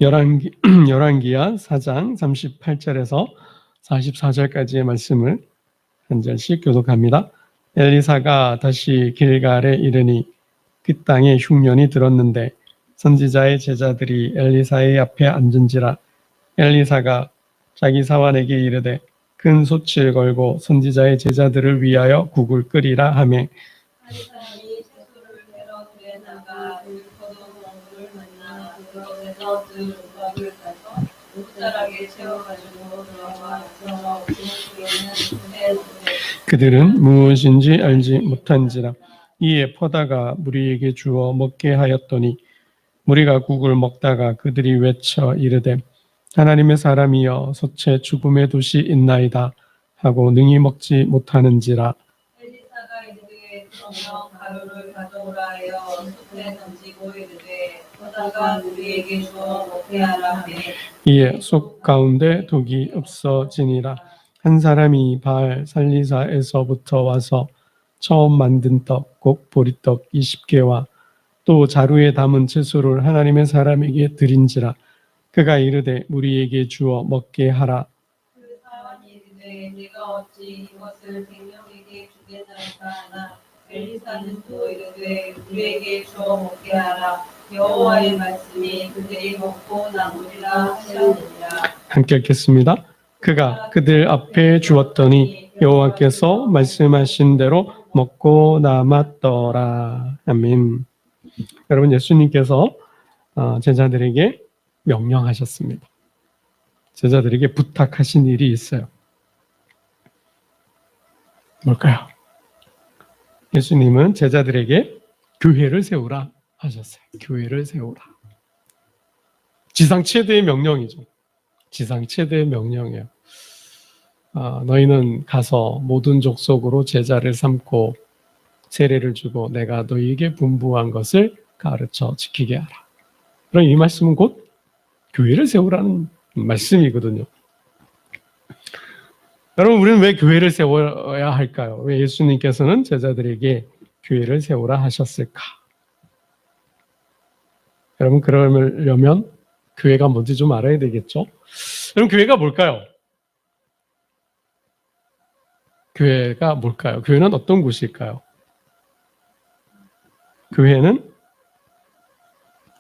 열왕기하 4장 38절에서 44절까지의 말씀을 한 절씩 교독합니다. 엘리사가 다시 길갈에 이르니 그 땅에 흉년이 들었는데 선지자의 제자들이 엘리사의 앞에 앉은지라. 엘리사가 자기 사환에게 이르되 큰 솥을 걸고 선지자의 제자들을 위하여 국을 끓이라 하매 한 사람이 채소를 베러 들에 나가 포도송을 만나 그릇에서 두 조각을 따서 옷자락에 채워가지고 들어와 주먹에는 해 그들은 무엇인지 알지 못한지라. 이에 퍼다가 무리에게 주어 먹게 하였더니 무리가 국을 먹다가 그들이 외쳐 이르되 하나님의 사람이여 솥에 죽음의 돛이 있나이다 하고 능히 먹지 못하는지라. 엘리사가 이르되 그러면 가루를 가져오라 하여 솥에 던지고 이르되 퍼다가 무리에게 주어 먹게 하라 하매 이에 속 가운데 독이 없어지니라. 한 사람이 바알 살리사에서부터 와서 처음 만든 떡, 곧 보리떡 20개와 또 자루에 담은 채소를 하나님의 사람에게 드린지라. 그가 이르되 무리에게 주어 먹게 하라. 그 사람이 이르되 내가 어찌 이것을 100명에게 주겠나이까 하나 엘리사는 또 이르되 우리에게 주어 먹게 하라. 여호와의 말씀이 그들이 먹고 남으리라 하셨느니라. 함께 읽겠습니다. 그가 그들 앞에 주었더니 여호와께서 말씀하신 대로 먹고 남았더라. 아멘. 여러분, 예수님께서 제자들에게 명령하셨습니다. 제자들에게 부탁하신 일이 있어요. 뭘까요? 예수님은 제자들에게 교회를 세우라 하셨어요. 교회를 세우라. 지상 최대의 명령이죠. 지상 최대의 명령이에요. 너희는 가서 모든 족속으로 제자를 삼고 세례를 주고 내가 너희에게 분부한 것을 가르쳐 지키게 하라. 그럼 이 말씀은 곧 교회를 세우라는 말씀이거든요. 여러분, 우리는 왜 교회를 세워야 할까요? 왜 예수님께서는 제자들에게 교회를 세우라 하셨을까? 여러분, 그러려면 교회가 뭔지 좀 알아야 되겠죠? 여러분, 교회가 뭘까요? 교회가 뭘까요? 교회는 어떤 곳일까요? 교회는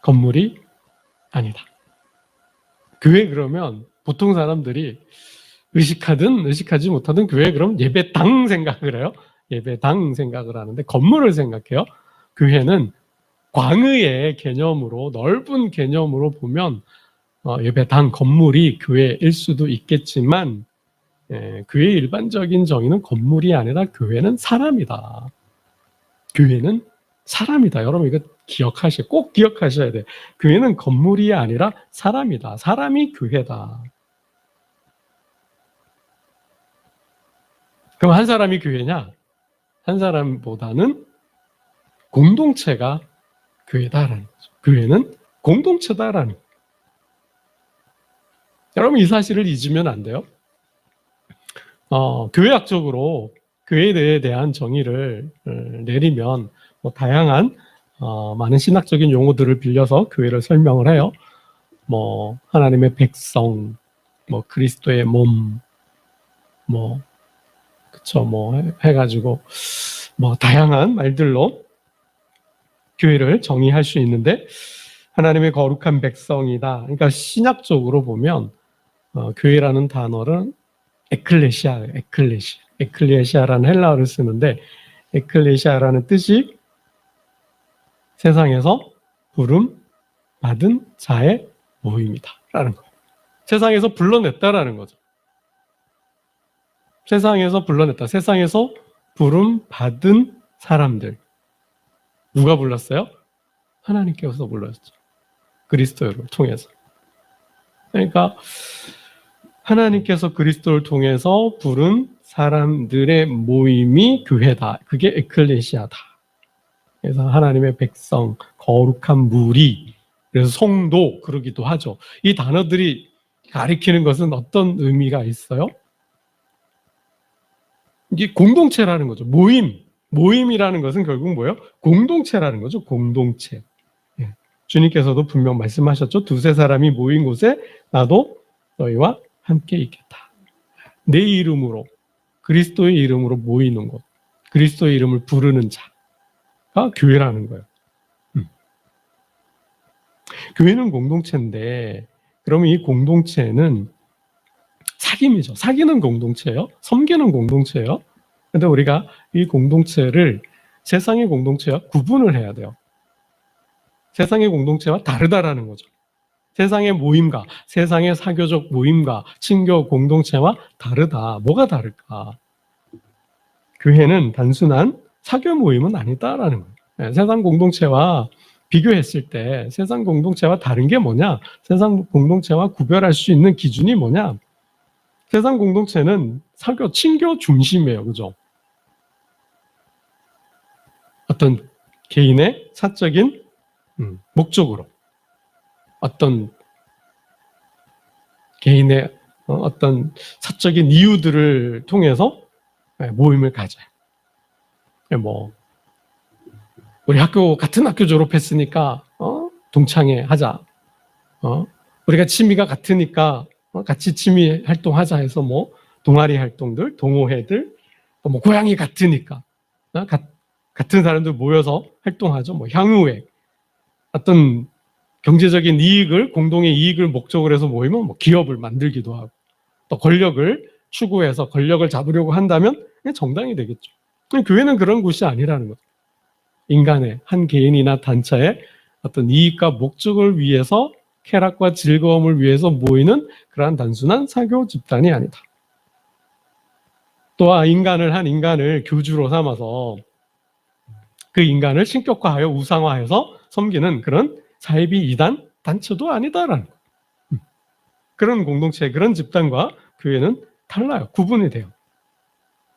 건물이 아니다. 교회 그러면 보통 사람들이 의식하든 의식하지 못하든 교회 그럼 예배당 생각을 해요. 예배당 생각을 하는데 건물을 생각해요. 교회는 광의의 개념으로 넓은 개념으로 보면 예배당 건물이 교회일 수도 있겠지만 교회의 일반적인 정의는 건물이 아니라 교회는 사람이다. 교회는 사람이다. 여러분 이거 꼭 기억하셔야 돼요. 교회는 건물이 아니라 사람이다. 사람이 교회다. 그럼 한 사람이 교회냐? 한 사람보다는 공동체가 교회다라는 거죠. 교회는 공동체다라는 거예요. 여러분 이 사실을 잊으면 안 돼요. 교회학적으로 교회에 대한 정의를 내리면 다양한 많은 신학적인 용어들을 빌려서 교회를 설명을 해요. 하나님의 백성, 그리스도의 몸, 해가지고 다양한 말들로 교회를 정의할 수 있는데 하나님의 거룩한 백성이다. 그러니까 신학적으로 보면 교회라는 단어는 에클레시아예요. 에클레시아라는 헬라어를 쓰는데 에클레시아라는 뜻이 세상에서 부름 받은 자의 모임이다라는 거예요. 세상에서 불러냈다라는 거죠. 세상에서 불러냈다. 세상에서 부름 받은 사람들. 누가 불렀어요? 하나님께서 불렀죠. 그리스도를 통해서. 그러니까 하나님께서 그리스도를 통해서 부른 사람들의 모임이 교회다. 그게 에클레시아다. 그래서 하나님의 백성, 거룩한 무리, 그래서 성도 그러기도 하죠. 이 단어들이 가리키는 것은 어떤 의미가 있어요? 이게 공동체라는 거죠. 모임이라는 것은 결국 뭐예요? 공동체라는 거죠. 공동체. 주님께서도 분명 말씀하셨죠. 두세 사람이 모인 곳에 나도 너희와 함께 있겠다. 내 이름으로, 그리스도의 이름으로 모이는 곳, 그리스도의 이름을 부르는 자가 교회라는 거예요. 교회는 공동체인데 그러면 이 공동체는 사귐이죠. 사귀는 공동체예요. 섬기는 공동체예요. 근데 우리가 이 공동체를 세상의 공동체와 구분을 해야 돼요. 세상의 공동체와 다르다라는 거죠. 세상의 모임과 세상의 사교적 모임과 친교 공동체와 다르다. 뭐가 다를까? 교회는 단순한 사교 모임은 아니다라는 거예요. 세상 공동체와 비교했을 때 세상 공동체와 다른 게 뭐냐? 세상 공동체와 구별할 수 있는 기준이 뭐냐? 세상 공동체는 사교, 친교 중심이에요. 그죠? 어떤 개인의 사적인 목적으로 어떤 개인의 어떤 사적인 이유들을 통해서 모임을 가져요. 뭐 우리 같은 학교 졸업했으니까 동창회 하자. 우리가 취미가 같으니까 같이 취미 활동하자 해서 뭐 동아리 활동들, 동호회들, 또 뭐 고향이 같으니까 같은 사람들 모여서 활동하죠. 뭐 향후회, 어떤 경제적인 이익을, 공동의 이익을 목적으로 해서 모이면 뭐 기업을 만들기도 하고, 또 권력을 추구해서 권력을 잡으려고 한다면 정당이 되겠죠. 교회는 그런 곳이 아니라는 거죠. 인간의 한 개인이나 단체의 어떤 이익과 목적을 위해서, 쾌락과 즐거움을 위해서 모이는 그러한 단순한 사교 집단이 아니다. 또한 한 인간을 교주로 삼아서 그 인간을 신격화하여 우상화해서 섬기는 그런 사이비 이단 단체도 아니다라는 거예요. 그런 공동체, 그런 집단과 교회는 달라요. 구분이 돼요.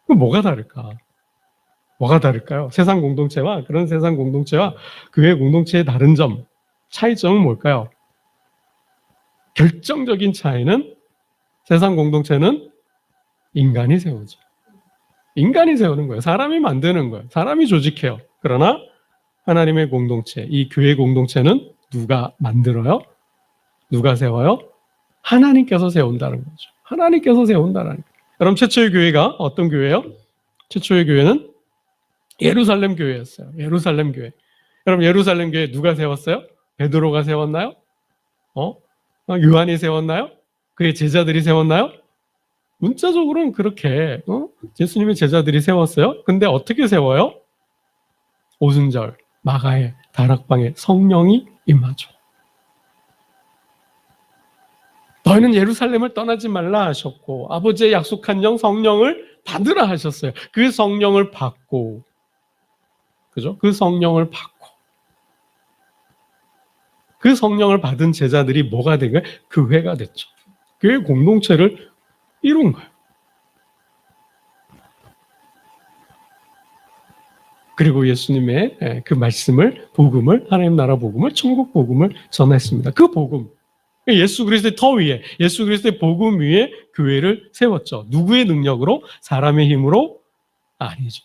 그럼 뭐가 다를까? 뭐가 다를까요? 세상 공동체와 그런 세상 공동체와 교회 공동체의 다른 점, 차이점은 뭘까요? 결정적인 차이는 세상 공동체는 인간이 세우죠. 인간이 세우는 거예요. 사람이 만드는 거예요. 사람이 조직해요. 그러나 하나님의 공동체, 이 교회 공동체는 누가 만들어요? 누가 세워요? 하나님께서 세운다는 거죠. 하나님께서 세운다는 거예요. 그럼 최초의 교회가 어떤 교회예요? 최초의 교회는 예루살렘 교회였어요. 예루살렘 교회. 그럼 예루살렘 교회 누가 세웠어요? 베드로가 세웠나요? 요한이 세웠나요? 그의 제자들이 세웠나요? 문자적으로는 그렇게 예수님의 제자들이 세웠어요. 근데 어떻게 세워요? 오순절 마가의 다락방에 성령이 임하죠. 너희는 예루살렘을 떠나지 말라 하셨고 아버지의 약속한 영 성령을 받으라 하셨어요. 그 성령을 받고, 그죠? 그 성령을 받고, 그 성령을 받은 제자들이 뭐가 된 거예요? 교회가 됐죠. 교회 공동체를 이룬 거예요. 그리고 예수님의 그 말씀을, 복음을, 하나님 나라 복음을, 천국 복음을 전했습니다. 그 복음, 예수 그리스도의 터 위에, 예수 그리스도의 복음 위에 교회를 세웠죠. 누구의 능력으로? 사람의 힘으로? 아니죠.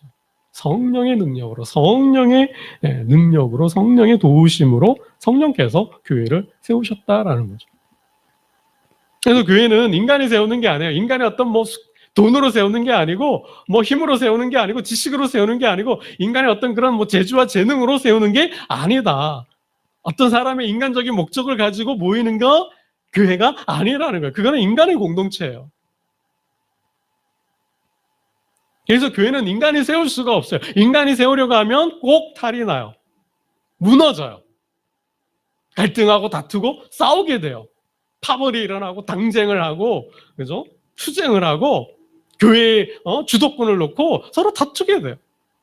성령의 능력으로, 성령의 능력으로, 성령의 도우심으로 성령께서 교회를 세우셨다라는 거죠. 그래서 교회는 인간이 세우는 게 아니에요. 인간의 어떤 뭐 돈으로 세우는 게 아니고, 뭐 힘으로 세우는 게 아니고, 지식으로 세우는 게 아니고, 인간의 어떤 그런 뭐 재주와 재능으로 세우는 게 아니다. 어떤 사람의 인간적인 목적을 가지고 모이는 거 교회가 아니라는 거예요. 그거는 인간의 공동체예요. 그래서 교회는 인간이 세울 수가 없어요. 인간이 세우려고 하면 꼭 탈이 나요. 무너져요. 갈등하고 다투고 싸우게 돼요. 파벌이 일어나고 당쟁을 하고, 그죠? 투쟁을 하고 교회에 주도권을 놓고 서로 다투게 돼요.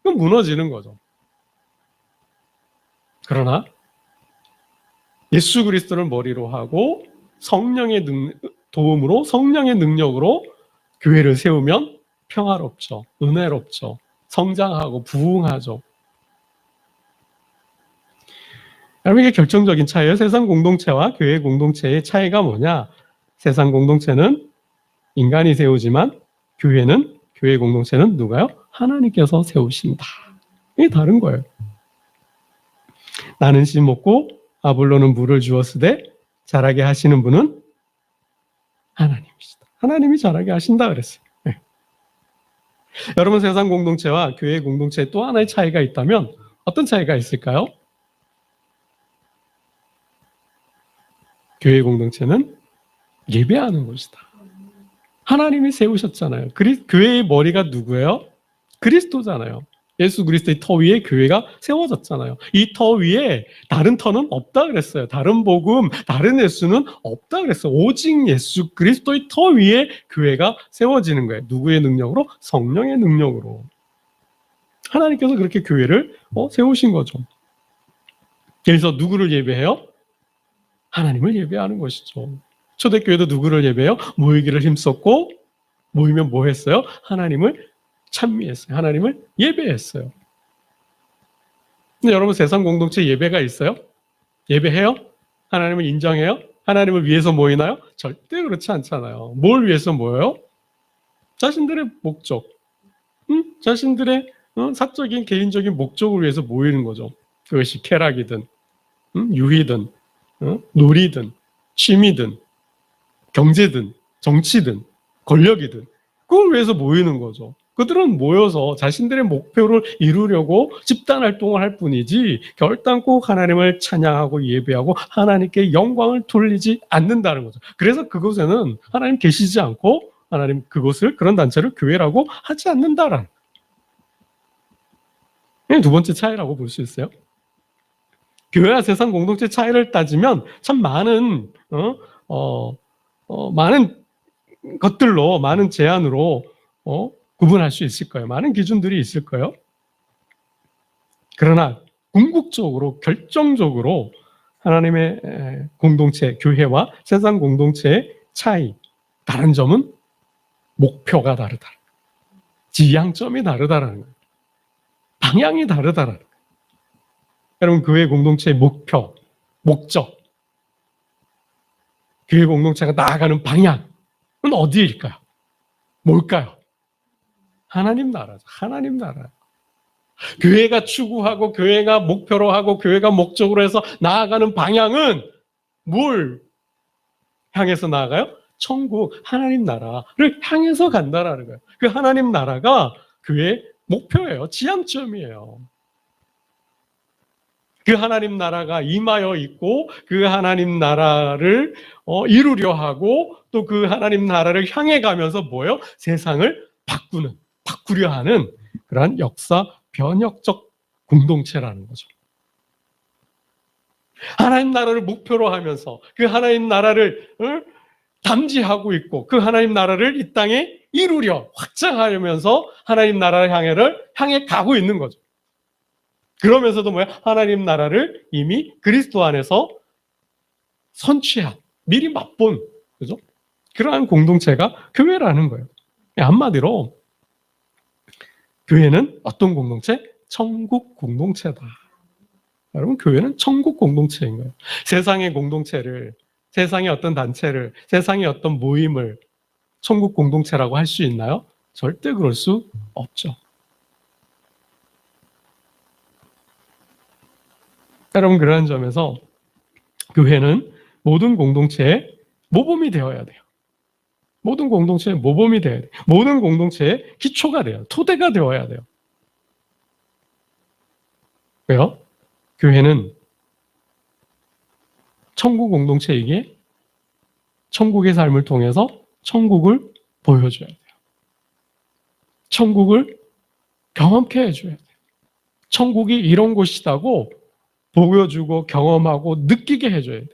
그럼 무너지는 거죠. 그러나 예수 그리스도를 머리로 하고 성령의 도움으로, 성령의 능력으로 교회를 세우면 평화롭죠. 은혜롭죠. 성장하고 부흥하죠. 여러분, 이게 결정적인 차이예요. 세상 공동체와 교회 공동체의 차이가 뭐냐? 세상 공동체는 인간이 세우지만 교회 공동체는 누가요? 하나님께서 세우신다. 이게 다른 거예요. 나는 씨 먹고 아볼로는 물을 주었으되 자라게 하시는 분은 하나님이시다. 하나님이 자라게 하신다 그랬어요. 네. 여러분, 세상 공동체와 교회 공동체에 또 하나의 차이가 있다면 어떤 차이가 있을까요? 교회 공동체는 예배하는 곳이다. 하나님이 세우셨잖아요. 교회의 머리가 누구예요? 그리스도잖아요. 예수 그리스도의 터 위에 교회가 세워졌잖아요. 이 터 위에 다른 터는 없다 그랬어요. 다른 복음, 다른 예수는 없다 그랬어요. 오직 예수 그리스도의 터 위에 교회가 세워지는 거예요. 누구의 능력으로? 성령의 능력으로. 하나님께서 그렇게 교회를 세우신 거죠. 그래서 누구를 예배해요? 하나님을 예배하는 것이죠. 초대교회도 누구를 예배해요? 모이기를 힘썼고, 모이면 뭐 했어요? 하나님을 찬미했어요. 하나님을 예배했어요. 근데 여러분, 세상 공동체 예배가 있어요? 예배해요? 하나님을 인정해요? 하나님을 위해서 모이나요? 절대 그렇지 않잖아요. 뭘 위해서 모여요? 자신들의 목적, 자신들의 사적인 개인적인 목적을 위해서 모이는 거죠. 그것이 쾌락이든 유희든 놀이든 취미든 경제든 정치든 권력이든 그걸 위해서 모이는 거죠. 그들은 모여서 자신들의 목표를 이루려고 집단활동을 할 뿐이지 결단코 하나님을 찬양하고 예배하고 하나님께 영광을 돌리지 않는다는 거죠. 그래서 그곳에는 하나님 계시지 않고 하나님 그곳을, 그런 단체를 교회라고 하지 않는다라는 거예요. 두 번째 차이라고 볼 수 있어요. 교회와 세상 공동체 차이를 따지면 참 많은 많은 것들로, 많은 제안으로 구분할 수 있을 거예요. 많은 기준들이 있을 거예요. 그러나 궁극적으로, 결정적으로 하나님의 공동체, 교회와 세상 공동체의 차이, 다른 점은 목표가 다르다. 지향점이 다르다라는 거예요. 방향이 다르다라는 거예요. 여러분, 교회 공동체의 목표, 목적, 교회 공동체가 나아가는 방향은 어디일까요? 뭘까요? 하나님 나라죠. 하나님 나라. 교회가 추구하고 교회가 목표로 하고 교회가 목적으로 해서 나아가는 방향은 뭘 향해서 나아가요? 천국, 하나님 나라를 향해서 간다라는 거예요. 그 하나님 나라가 교회의 목표예요. 지향점이에요. 그 하나님 나라가 임하여 있고 그 하나님 나라를 이루려 하고 또 그 하나님 나라를 향해 가면서 뭐예요? 세상을 바꾸려 하는 그러한 역사 변혁적 공동체라는 거죠. 하나님 나라를 목표로 하면서 그 하나님 나라를 담지하고 있고 그 하나님 나라를 이 땅에 이루려 확장하려면서 하나님 나라를 향해 가고 있는 거죠. 그러면서도 뭐야? 하나님 나라를 이미 그리스도 안에서 선취한, 미리 맛본, 그죠? 그러한 공동체가 교회라는 거예요. 한마디로 교회는 어떤 공동체? 천국 공동체다. 여러분, 교회는 천국 공동체인 거예요. 세상의 공동체를, 세상의 어떤 단체를, 세상의 어떤 모임을 천국 공동체라고 할 수 있나요? 절대 그럴 수 없죠. 여러분, 그러한 점에서 교회는 모든 공동체의 모범이 되어야 돼요. 모든 공동체의 모범이 되어야 돼요. 모든 공동체의 기초가 돼요. 토대가 되어야 돼요. 왜요? 교회는 천국 공동체에게 천국의 삶을 통해서 천국을 보여줘야 돼요. 천국을 경험케 해줘야 돼요. 천국이 이런 곳이라고 보여주고 경험하고 느끼게 해줘야 돼요.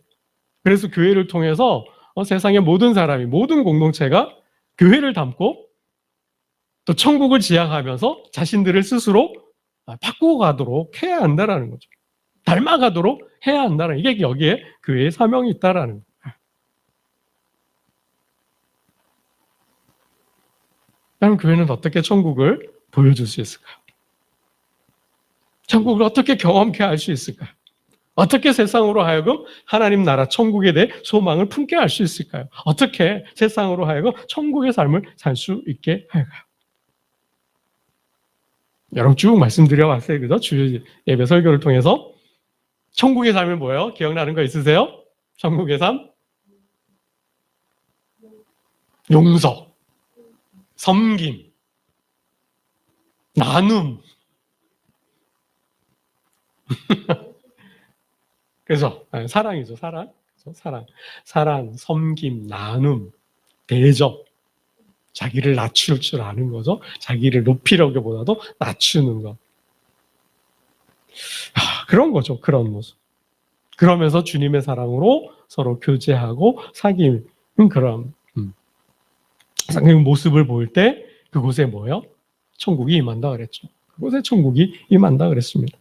그래서 교회를 통해서 세상의 모든 사람이, 모든 공동체가 교회를 닮고 또 천국을 지향하면서 자신들을 스스로 바꾸어 가도록 해야 한다는 거죠. 닮아가도록 해야 한다는, 이게 여기에 교회의 사명이 있다라는 거예요. 그럼 교회는 어떻게 천국을 보여줄 수 있을까요? 천국을 어떻게 경험케 할 수 있을까요? 어떻게 세상으로 하여금 하나님 나라 천국에 대해 소망을 품게 할 수 있을까요? 어떻게 세상으로 하여금 천국의 삶을 살 수 있게 할까요? 여러분 쭉 말씀드려 왔어요. 그죠? 주일 예배 설교를 통해서 천국의 삶이 뭐예요? 기억나는 거 있으세요? 천국의 삶? 용서, 섬김, 나눔. 그래서 사랑이죠, 사랑. 사랑, 섬김, 나눔, 대접. 자기를 낮출 줄 아는 거죠. 자기를 높이려기보다도 낮추는 것. 그런 거죠. 그런 모습. 그러면서 주님의 사랑으로 서로 교제하고 사귀는 그런 모습을 볼 때 그곳에 뭐예요? 천국이 임한다 그랬죠. 그곳에 천국이 임한다 그랬습니다.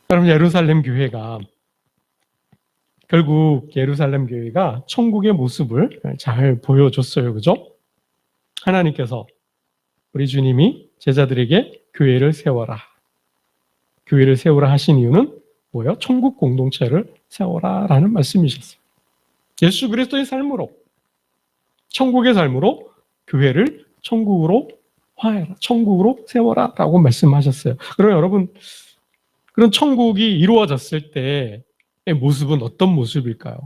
여러분, 예루살렘 교회가 결국 예루살렘 교회가 천국의 모습을 잘 보여줬어요. 그죠? 하나님께서 우리 주님이 제자들에게 교회를 세워라. 교회를 세우라 하신 이유는 뭐예요? 천국 공동체를 세워라 라는 말씀이셨어요. 예수 그리스도의 삶으로, 천국의 삶으로 교회를 천국으로 화해라, 천국으로 세워라 라고 말씀하셨어요. 그럼 여러분, 그런 천국이 이루어졌을 때의 모습은 어떤 모습일까요?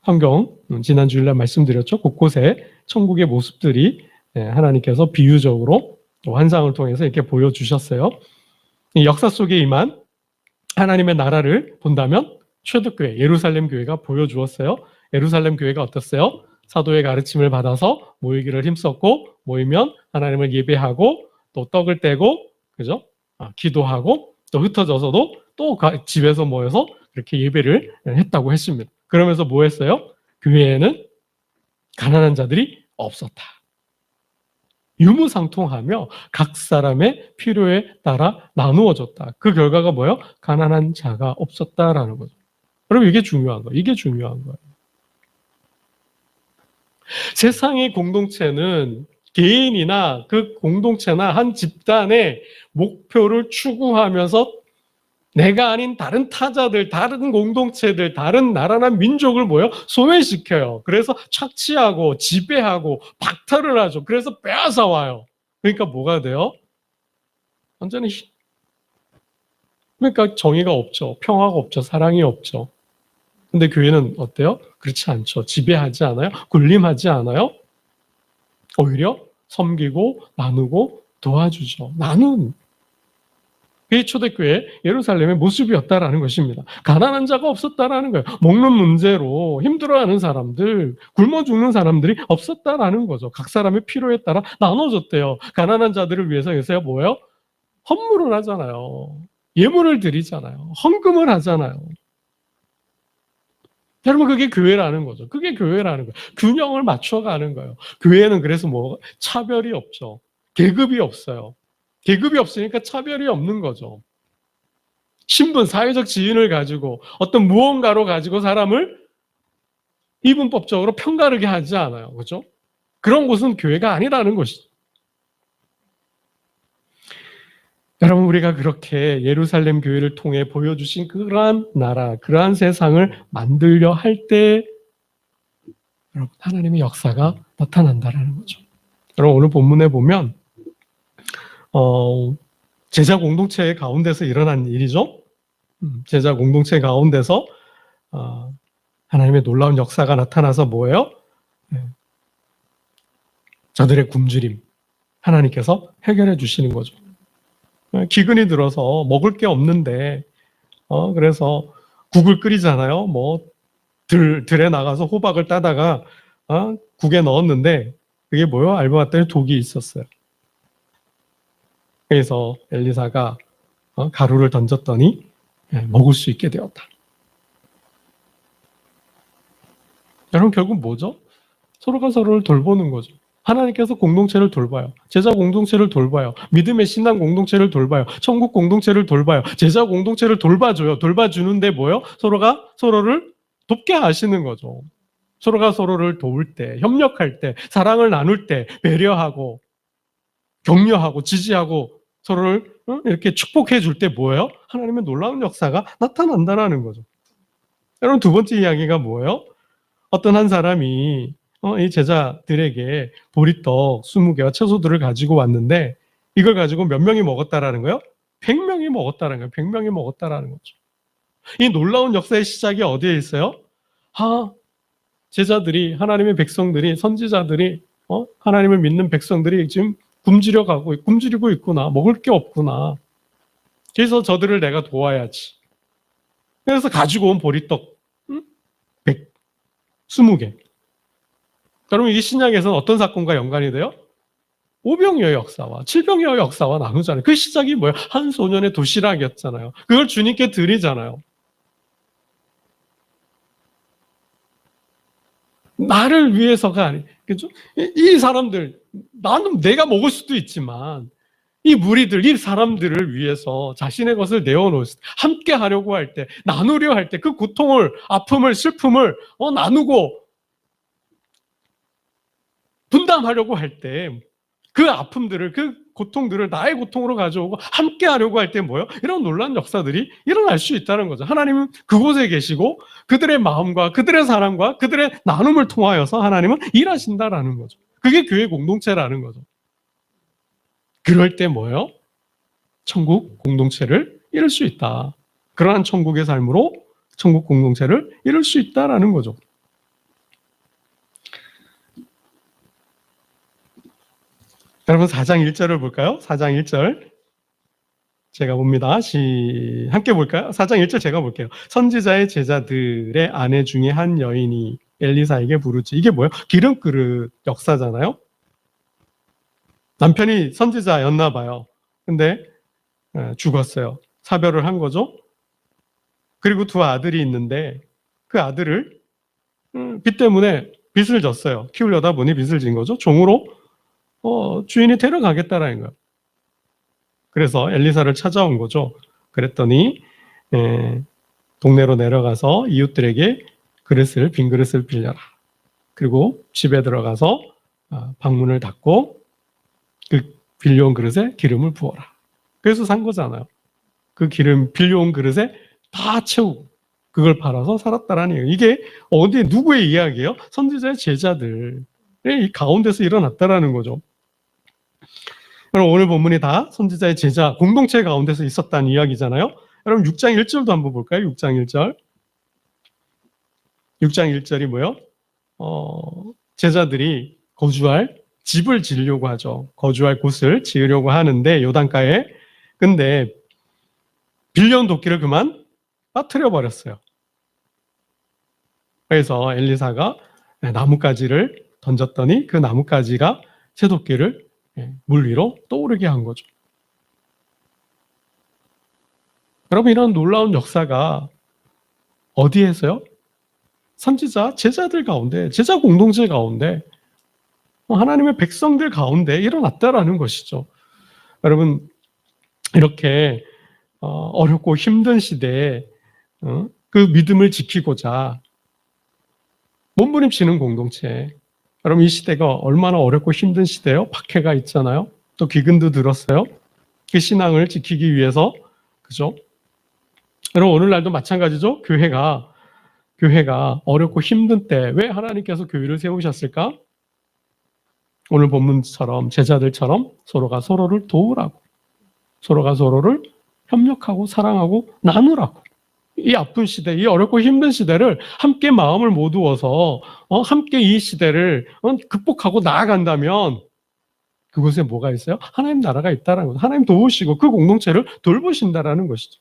성경 지난 주일날 말씀드렸죠. 곳곳에 천국의 모습들이 하나님께서 비유적으로 환상을 통해서 이렇게 보여주셨어요. 이 역사 속에 임한 하나님의 나라를 본다면 초대교회, 예루살렘 교회가 보여주었어요. 예루살렘 교회가 어땠어요? 사도의 가르침을 받아서 모이기를 힘썼고, 모이면 하나님을 예배하고 또 떡을 떼고, 그죠? 기도하고 또 흩어져서도 또 집에서 모여서 그렇게 예배를 했다고 했습니다. 그러면서 뭐 했어요? 교회에는 가난한 자들이 없었다. 유무상통하며 각 사람의 필요에 따라 나누어졌다. 그 결과가 뭐예요? 가난한 자가 없었다라는 거죠. 여러분, 이게 중요한 거예요. 이게 중요한 거예요. 세상의 공동체는 개인이나 그 공동체나 한 집단의 목표를 추구하면서 내가 아닌 다른 타자들, 다른 공동체들, 다른 나라나 민족을 뭐요? 소외시켜요. 그래서 착취하고 지배하고 박탈을 하죠. 그래서 빼앗아 와요. 그러니까 뭐가 돼요? 완전히 그러니까 정의가 없죠. 평화가 없죠. 사랑이 없죠. 근데 교회는 어때요? 그렇지 않죠. 지배하지 않아요. 군림하지 않아요. 오히려 섬기고 나누고 도와주죠. 나누는 그게 초대교회 예루살렘의 모습이었다라는 것입니다. 가난한 자가 없었다라는 거예요. 먹는 문제로 힘들어하는 사람들, 굶어 죽는 사람들이 없었다라는 거죠. 각 사람의 필요에 따라 나눠줬대요. 가난한 자들을 위해서 요새 뭐예요? 헌물을 하잖아요. 예물을 드리잖아요. 헌금을 하잖아요. 여러분, 그게 교회라는 거죠. 그게 교회라는 거예요. 균형을 맞춰가는 거예요. 교회는 그래서 뭐 차별이 없죠. 계급이 없어요. 계급이 없으니까 차별이 없는 거죠. 신분, 사회적 지위를 가지고 어떤 무언가로 가지고 사람을 이분법적으로 편가르게 하지 않아요. 그렇죠? 그런 곳은 교회가 아니라는 것이죠. 여러분, 우리가 그렇게 예루살렘 교회를 통해 보여주신 그러한 나라, 그러한 세상을 만들려 할 때 여러분, 하나님의 역사가 나타난다라는 거죠. 여러분, 오늘 본문에 보면 제자 공동체 가운데서 일어난 일이죠. 제자 공동체 가운데서 하나님의 놀라운 역사가 나타나서 뭐예요? 저들의 굶주림 하나님께서 해결해 주시는 거죠. 기근이 들어서 먹을 게 없는데 그래서 국을 끓이잖아요. 뭐 들에 나가서 호박을 따다가 국에 넣었는데 그게 뭐예요? 알고 봤더니 독이 있었어요. 그래서 엘리사가 가루를 던졌더니 먹을 수 있게 되었다. 여러분, 결국 뭐죠? 서로가 서로를 돌보는 거죠. 하나님께서 공동체를 돌봐요. 제자 공동체를 돌봐요. 믿음의 신앙 공동체를 돌봐요. 천국 공동체를 돌봐요. 제자 공동체를 돌봐줘요. 돌봐주는데 뭐요? 서로가 서로를 돕게 하시는 거죠. 서로가 서로를 도울 때, 협력할 때, 사랑을 나눌 때, 배려하고 격려하고 지지하고 서로를 이렇게 축복해 줄 때 뭐예요? 하나님의 놀라운 역사가 나타난다는 거죠. 여러분, 두 번째 이야기가 뭐예요? 어떤 한 사람이 이 제자들에게 보리떡 20개와 채소들을 가지고 왔는데 이걸 가지고 몇 명이 먹었다라는 거예요? 100명이 먹었다라는 거예요. 100명이 먹었다라는 거죠. 이 놀라운 역사의 시작이 어디에 있어요? 제자들이, 하나님의 백성들이, 선지자들이, 하나님을 믿는 백성들이 지금 굶주리고 있구나. 먹을 게 없구나. 그래서 저들을 내가 도와야지. 그래서 가지고 온 보리떡 20개. 그러면 이 신약에서는 어떤 사건과 연관이 돼요? 오병이어의 역사와 칠병이어의 역사와 나누잖아요. 그 시작이 뭐예요? 한 소년의 도시락이었잖아요. 그걸 주님께 드리잖아요. 나를 위해서가 아니, 그죠? 이 사람들, 나는 내가 먹을 수도 있지만, 이 무리들, 이 사람들을 위해서 자신의 것을 내어놓을 때, 함께 하려고 할 때, 나누려 할 때, 그 고통을, 아픔을, 슬픔을 나누고 분담하려고 할 때, 그 아픔들을, 그 고통들을 나의 고통으로 가져오고 함께 하려고 할 때 뭐예요? 이런 놀라운 역사들이 일어날 수 있다는 거죠. 하나님은 그곳에 계시고 그들의 마음과 그들의 사랑과 그들의 나눔을 통하여서 하나님은 일하신다라는 거죠. 그게 교회 공동체라는 거죠. 그럴 때 뭐예요? 천국 공동체를 이룰 수 있다. 그러한 천국의 삶으로 천국 공동체를 이룰 수 있다라는 거죠. 여러분 4장 1절을 볼까요? 4장 1절 제가 봅니다. 함께 볼까요? 4장 1절 제가 볼게요. 선지자의 제자들의 아내 중에 한 여인이 엘리사에게 부르지. 이게 뭐예요? 기름그릇 역사잖아요. 남편이 선지자였나 봐요. 근데 죽었어요. 사별을 한 거죠. 그리고 두 아들이 있는데 그 아들을 빚 때문에 빚을 졌어요. 키우려다 보니 빚을 진 거죠. 종으로 주인이 데려가겠다라는 거예요. 그래서 엘리사를 찾아온 거죠. 그랬더니 동네로 내려가서 이웃들에게 빈 그릇을 빌려라. 그리고 집에 들어가서 방문을 닫고 그 빌려온 그릇에 기름을 부어라. 그래서 산 거잖아요. 그 기름 빌려온 그릇에 다 채우고 그걸 팔아서 살았다라는 얘기예요. 이게 누구의 이야기예요? 선지자의 제자들의 이 가운데서 일어났다라는 거죠. 그럼 오늘 본문이 다 선지자의 제자 공동체 가운데서 있었다는 이야기잖아요. 여러분 6장 1절도 한번 볼까요? 6장 1절. 6장 1절이 뭐예요? 제자들이 거주할 집을 지으려고 하죠. 거주할 곳을 지으려고 하는데 요단가에. 근데 빌려온 도끼를 그만 빠뜨려 버렸어요. 그래서 엘리사가 나뭇가지를 던졌더니 그 나뭇가지가 새도끼를 물 위로 떠오르게 한 거죠. 여러분 이런 놀라운 역사가 어디에서요? 선지자 제자들 가운데, 제자 공동체 가운데, 하나님의 백성들 가운데 일어났다라는 것이죠. 여러분 이렇게 어렵고 힘든 시대에 그 믿음을 지키고자 몸부림치는 공동체. 여러분 이 시대가 얼마나 어렵고 힘든 시대예요? 박해가 있잖아요. 또 기근도 들었어요. 그 신앙을 지키기 위해서. 그죠? 여러분 오늘날도 마찬가지죠. 교회가 어렵고 힘든 때 왜 하나님께서 교회를 세우셨을까? 오늘 본문처럼 제자들처럼 서로가 서로를 도우라고, 서로가 서로를 협력하고 사랑하고 나누라고. 이 아픈 시대, 이 어렵고 힘든 시대를 함께 마음을 모두어서 함께 이 시대를 극복하고 나아간다면 그곳에 뭐가 있어요? 하나님 나라가 있다는 거죠. 하나님 도우시고 그 공동체를 돌보신다라는 것이죠.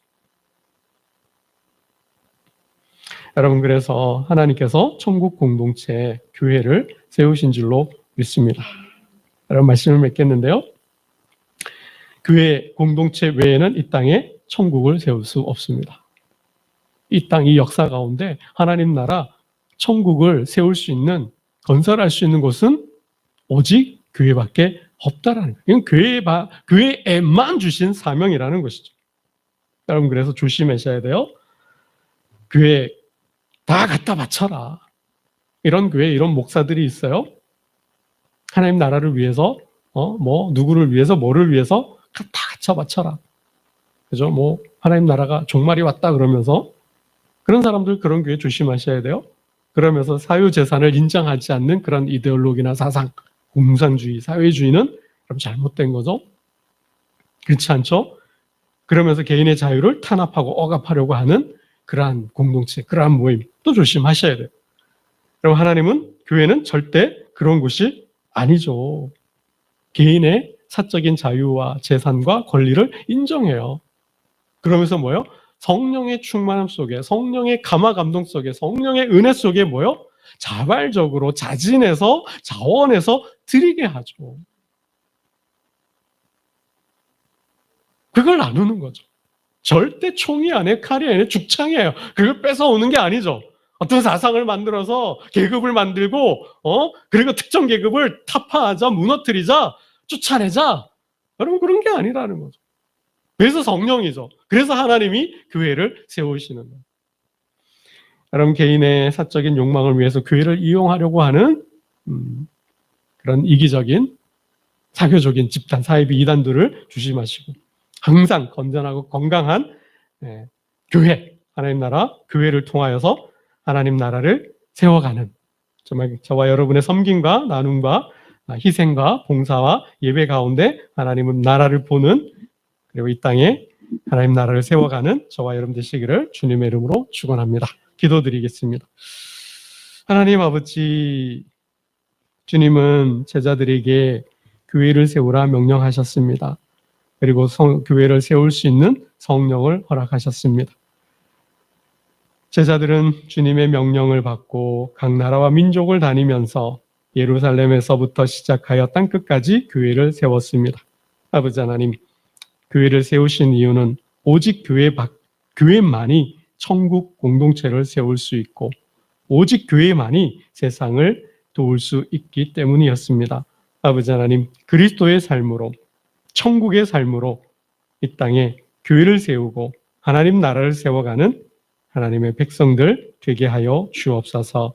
여러분 그래서 하나님께서 천국 공동체 교회를 세우신 줄로 믿습니다. 여러분 말씀을 맺겠는데요. 교회 공동체 외에는 이 땅에 천국을 세울 수 없습니다. 이 땅, 이 역사 가운데 하나님 나라 천국을 세울 수 있는, 건설할 수 있는 곳은 오직 교회밖에 없다라는 거예요. 이건 교회에만 주신 사명이라는 것이죠. 여러분 그래서 조심하셔야 돼요. 교회 다 갖다 바쳐라. 이런 교회, 이런 목사들이 있어요. 하나님 나라를 위해서, 누구를 위해서, 뭐를 위해서 다 갖다 바쳐라. 그죠? 하나님 나라가 종말이 왔다 그러면서 그런 사람들, 그런 교회 조심하셔야 돼요. 그러면서 사유재산을 인정하지 않는 그런 이데올로기나 사상, 공산주의, 사회주의는 그럼 잘못된 거죠? 그렇지 않죠? 그러면서 개인의 자유를 탄압하고 억압하려고 하는 그러한 공동체, 그러한 모임 또 조심하셔야 돼요. 그럼 하나님은, 교회는 절대 그런 곳이 아니죠. 개인의 사적인 자유와 재산과 권리를 인정해요. 그러면서 뭐요? 성령의 충만함 속에, 성령의 감화 감동 속에, 성령의 은혜 속에 뭐요? 자발적으로 자진해서 자원해서 드리게 하죠. 그걸 나누는 거죠. 절대 총이 아니에요, 칼이 아니에요, 죽창이에요. 그걸 뺏어오는 게 아니죠. 어떤 사상을 만들어서 계급을 만들고, 그리고 특정 계급을 타파하자, 무너뜨리자, 쫓아내자. 여러분, 그런 게 아니라는 거죠. 그래서 성령이죠. 그래서 하나님이 교회를 세우시는 거예요. 여러분, 개인의 사적인 욕망을 위해서 교회를 이용하려고 하는 그런 이기적인 사교적인 집단, 사이비 이단들을 조심하시고, 항상 건전하고 건강한 교회, 하나님 나라, 교회를 통하여서 하나님 나라를 세워가는, 정말 저와 여러분의 섬김과 나눔과 희생과 봉사와 예배 가운데 하나님은 나라를 보는, 그리고 이 땅에 하나님 나라를 세워가는 저와 여러분 되시기를 주님의 이름으로 축원합니다. 기도드리겠습니다. 하나님 아버지, 주님은 제자들에게 교회를 세우라 명령하셨습니다. 그리고 교회를 세울 수 있는 성령을 허락하셨습니다. 제자들은 주님의 명령을 받고 각 나라와 민족을 다니면서 예루살렘에서부터 시작하여 땅끝까지 교회를 세웠습니다. 아버지 하나님, 교회를 세우신 이유는 오직 교회만이 천국 공동체를 세울 수 있고 오직 교회만이 세상을 도울 수 있기 때문이었습니다. 아버지 하나님, 그리스도의 삶으로, 천국의 삶으로 이 땅에 교회를 세우고 하나님 나라를 세워가는 하나님의 백성들 되게 하여 주옵소서.